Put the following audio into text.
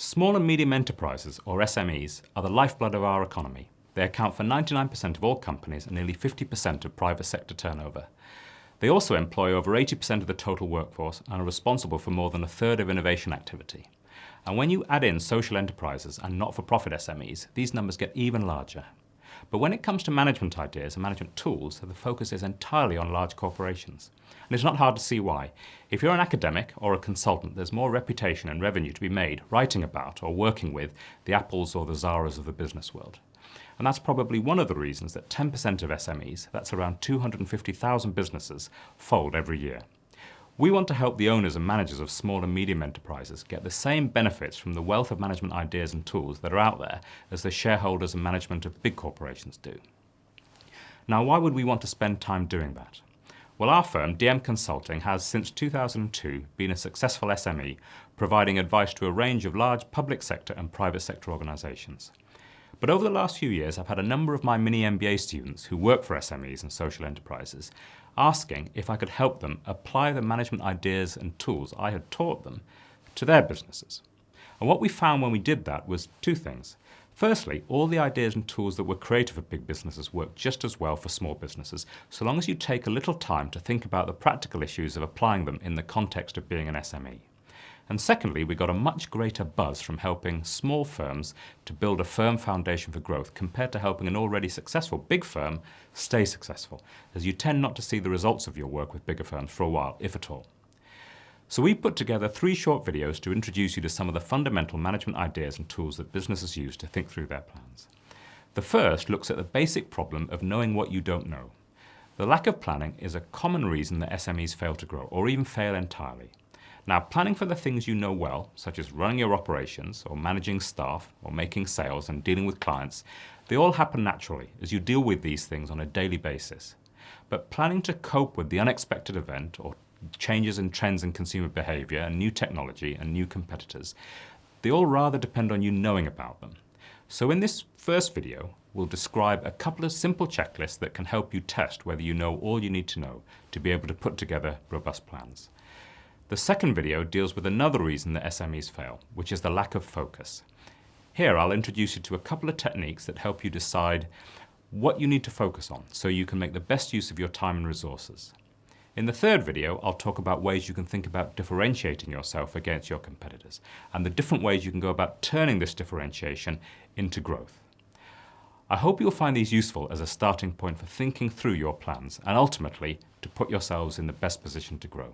Small and medium enterprises, or SMEs, are the lifeblood of our economy. They account for 99% of all companies and nearly 50% of private sector turnover. They also employ over 80% of the total workforce and are responsible for more than a third of innovation activity. And when you add in social enterprises and not-for-profit SMEs, these numbers get even larger. But when it comes to management ideas and management tools, the focus is entirely on large corporations. And it's not hard to see why. If you're an academic or a consultant, there's more reputation and revenue to be made writing about or working with the Apples or the Zaras of the business world. And that's probably one of the reasons that 10% of SMEs, that's around 250,000 businesses, fold every year. We want to help the owners and managers of small and medium enterprises get the same benefits from the wealth of management ideas and tools that are out there as the shareholders and management of big corporations do. Now, why would we want to spend time doing that? Well, our firm, DM Consulting, has since 2002 been a successful SME, providing advice to a range of large public sector and private sector organisations. But over the last few years, I've had a number of my mini MBA students who work for SMEs and social enterprises asking if I could help them apply the management ideas and tools I had taught them to their businesses. And what we found when we did that was two things. Firstly, all the ideas and tools that were created for big businesses work just as well for small businesses, so long as you take a little time to think about the practical issues of applying them in the context of being an SME. And secondly, we got a much greater buzz from helping small firms to build a firm foundation for growth compared to helping an already successful big firm stay successful, as you tend not to see the results of your work with bigger firms for a while, if at all. So we put together 3 short videos to introduce you to some of the fundamental management ideas and tools that businesses use to think through their plans. The first looks at the basic problem of knowing what you don't know. The lack of planning is a common reason that SMEs fail to grow, or even fail entirely. Now, planning for the things you know well, such as running your operations, or managing staff, or making sales and dealing with clients, they all happen naturally as you deal with these things on a daily basis. But planning to cope with the unexpected event, or changes in trends in consumer behaviour and new technology and new competitors, they all rather depend on you knowing about them. So in this first video, we'll describe a couple of simple checklists that can help you test whether you know all you need to know to be able to put together robust plans. The second video deals with another reason that SMEs fail, which is the lack of focus. Here I'll introduce you to a couple of techniques that help you decide what you need to focus on so you can make the best use of your time and resources. In the third video, I'll talk about ways you can think about differentiating yourself against your competitors and the different ways you can go about turning this differentiation into growth. I hope you'll find these useful as a starting point for thinking through your plans and ultimately to put yourselves in the best position to grow.